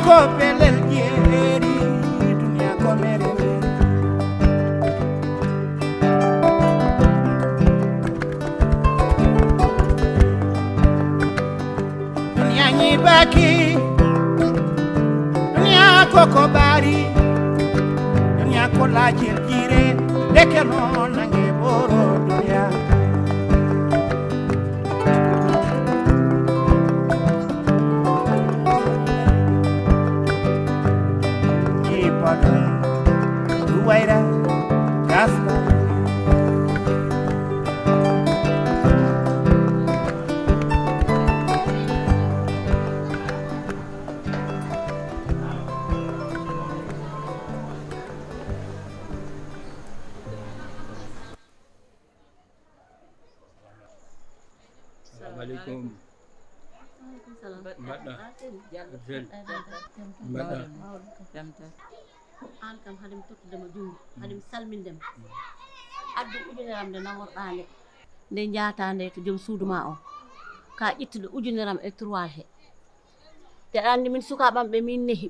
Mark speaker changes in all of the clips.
Speaker 1: ko pelel jeeri dunia ko mere dunia ni baki dunia ko bari dunia ko la jire deke non nange boro dunia Ruwaira Gasta
Speaker 2: Assalamualaikum. Mbaɗɗa
Speaker 3: mbaɗɗa an kam haɗum tottudema jungo haɗum salmindema addu ujunere nde nagorɗa nde jaata nde to joom suudu ma o ka ƴettude ujunere e 3 he te andi min sukaɓam ɓe min nehi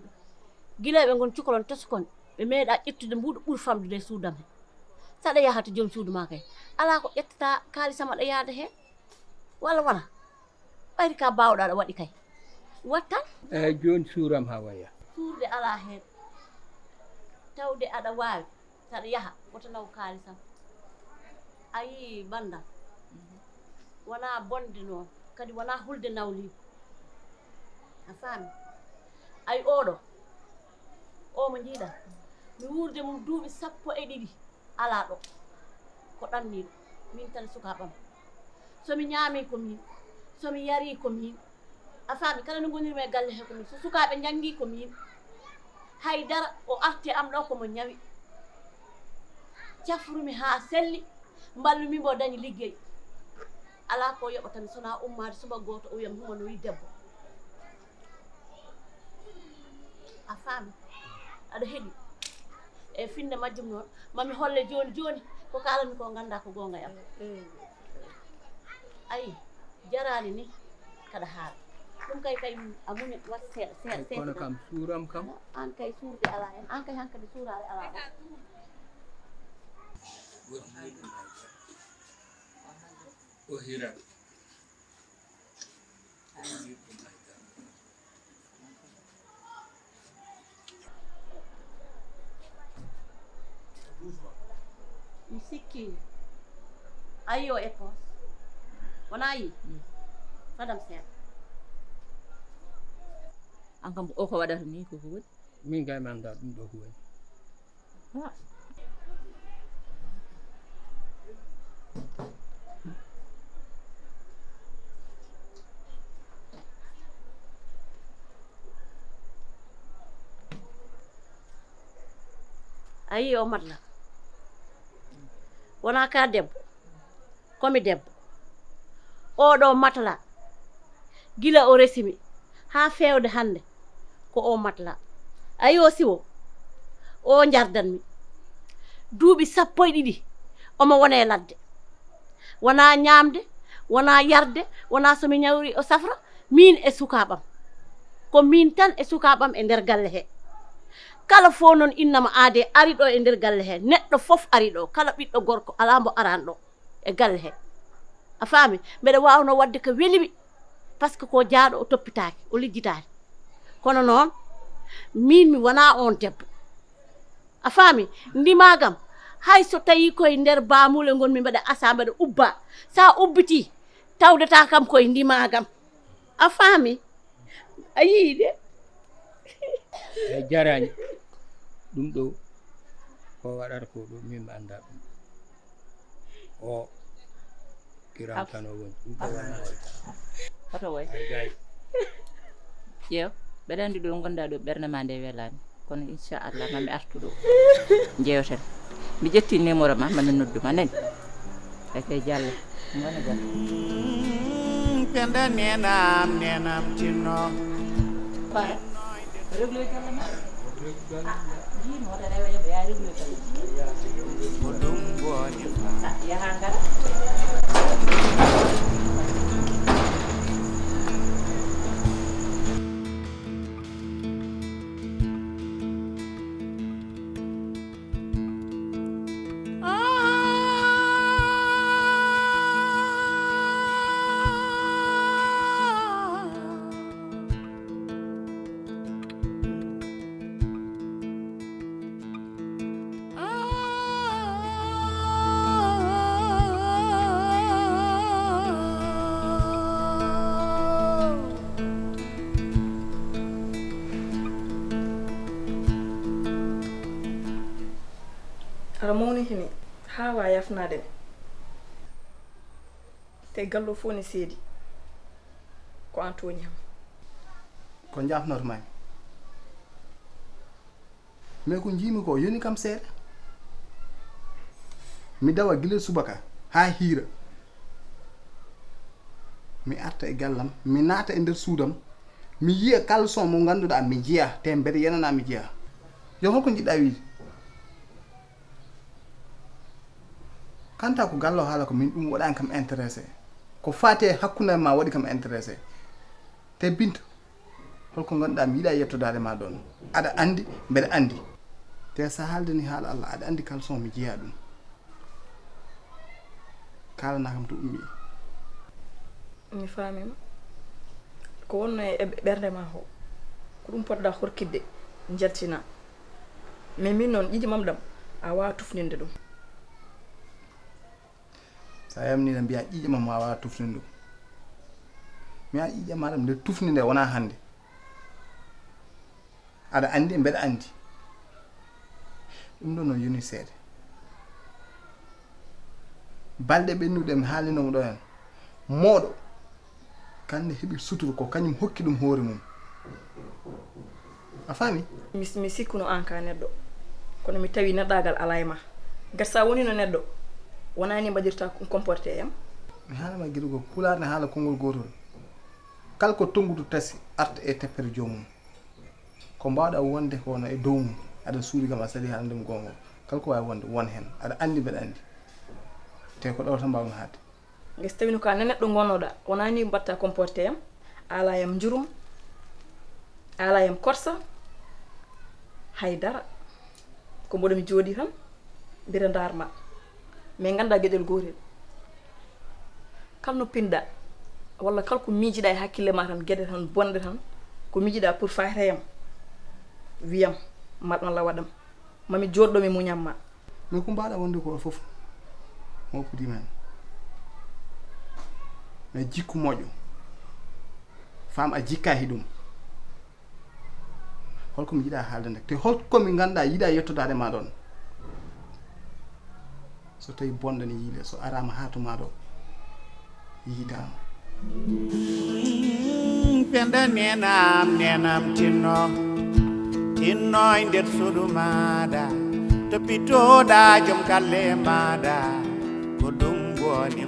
Speaker 3: gila ɓe gon cukalon toskon ɓe meeɗa ƴettude mbuɗo ɓuuri famdude suudam he saɗa yaha to joom suudu ma kay ala ko ƴettata kaalisama ɗa yaada hen walla wona ɓayri ka bawɗa ɗa waɗi kay wattan
Speaker 2: eyyi joni suuram ha waya
Speaker 3: suurde ala hen tawde aɗa waawi saɗa yaha woto naw kaalisam a yii bandam wona bonde noon kadi wona hulde nawli a faami ay oɗo o mo jiiɗa mi wurde mum duuɓi 12 ala ɗo ko ɗanniɗo min tan sukaɓam somi ñaami ko min somi yari ko min a faami kala no gonirmi e galle he ko min so sukaɓe jangi ko min haydara o arti am ɗo komo ñawi cafrumi ha selli mballumi mbo dañi liggey ala ko yoɓatami sona ummade suba goto o wiyam humano wi debbo a faami aɗa heeɗi e finde majjum noon mami holle joni joni ko kalami ko ganda ko gonga yam ayi jarani ni kada haala ɗum kay kay a muñi wat seeɗa
Speaker 2: kono kam suuram kam
Speaker 3: an kay suurde ala hen an kay hankadi suurade ala
Speaker 2: o hira
Speaker 3: mi sikki ayi o éponge wona yi fadam seeɗa
Speaker 4: an kam o ko waɗata ni koko woni
Speaker 2: min kay mi anda ɗum ɗo ko woni
Speaker 3: ayi o matla wona ka debbo komi debbo oɗo matla gila o resimi ha fewde hande ko o matla ayi o siwo o jardanmi duuɓi 12 omo wone e ladde wona ñamde wona yarde wona somi ñawri o safra min e sukaɓam ko min tan e sukaɓam e nder galle he kala fo noon innama aade ari ɗo e nder galle he neɗɗo fof ari ɗo kala ɓiɗɗo gorko ala mbo aran ɗo e galle he a faami mbeɗa wawno wadde ko welimi par ce que ko jaaɗo o toppitaki o ligguitaki kono noon min mi wona on debbo a faami ndimagam hay so tawi koye nder bamule gonmi mbaɗa asa mbaɗa ubba sa ubbiti tawdata kam koye ndimagam a faami a yii de
Speaker 2: e jarani ɗum ɗo ko waɗata ko ɗo min mi anda ɗum o kiram tan o woni ɗum ɗo wona
Speaker 4: hoto way
Speaker 2: gay
Speaker 4: ƴeew mbeɗa andi ɗo gonda ɗo ɓerde ma nde welani kono inchallah mami artu ɗo jewten mi ƴetti numéro ma mami nodduma nani eke Diallo ngona Diallo
Speaker 1: penda nenam tinno
Speaker 4: para réglé Diallo ma ji mo ta rewa ya réglé Diallo
Speaker 1: ko ɗum boni
Speaker 4: ya hangara
Speaker 5: ara mawni hini hawa yafnade te gallo fo ni seedi ko an toñi ham
Speaker 6: ko jafnormami mais ko jimi ko yoni kam seeɗa mi dawa gila subaka ha hiira mi arta e gallam mi naata e nder suudam mi yiya caleçon mo ganduɗa mi jeeya te mbeɗa yenana mi jeeya yo holko jiɗɗa wiide kanta ko gallo haala ko min ɗum waɗani kam intéressé ko faati e hakkude ma waɗi kam intéressé te Binta holko ganduɗa mi yiiɗa yettodade ma ɗon aɗa andi mbeɗa andi te sa haaldeni haala Allah aɗa andi caleçon mi jeeya ɗum kalana kam to ummi
Speaker 5: mi famima ko wonno e ɓerde ma ho ko ɗum poɗɗa horkidde jaltina mais min noon ƴiƴi mam ɗam a wawa tufninde ɗum
Speaker 6: sa yamnina mbiya ƴiƴe mam ma wawa tufninde ɗum mi a ƴiƴe maɗam nde tufninde wona hannde aɗa andi mbeɗa andi ɗum ɗo no yoni seede balɗe ɓennuɗe mi haalinomo ɗo hen mooɗo kande heeɓi suturu ko kañum hokki ɗum hoore mum a faami
Speaker 5: mi sikkuno an ka neɗɗo kono mi tawi neɗɗagal ala e ma gati sa woni no neɗɗo wonani mbaɗirta comporté yam
Speaker 6: mi haalama guiɗo go Poular ne haala konngol gotol kala ko tongudu tasi arta e teppere joomum ko mbawɗa wonde kono e dow mum aɗa suuri kam a sali haaldemo gongo kala ko wawi wonde won hen aɗa andi mbeɗa andi te ko ɗo tan mbawmi haadde
Speaker 5: gasi tawino ka ne neɗɗo gonnoɗa wonani mbatta comporté yam ala yam jurum ala yam korsa haydara ko mboɗomi jooɗi tan mbira darma mais ganda gueɗel gotel kala no pinɗa walla kala ko miijiɗa e hakkille ma tan gueɗe tan bonɗe tan ko miijiɗa pour fayta yam wiyam Allah waɗam mami joɗɗo mi muñamma
Speaker 6: mais ko mbawɗa wonde ko foof mo pudima hen mais jikku moƴƴo fam a jikkahi ɗum holko mi yiɗa haalde nde te holko mi ganduɗa yiɗa yettodade ma ɗon so tawi bonɗo ne yiile so arama ha to ma ɗo yiitama
Speaker 1: penda nenam tinno e nder suudu maɗa toppitoɗa joom galle maɗa ko ɗum woni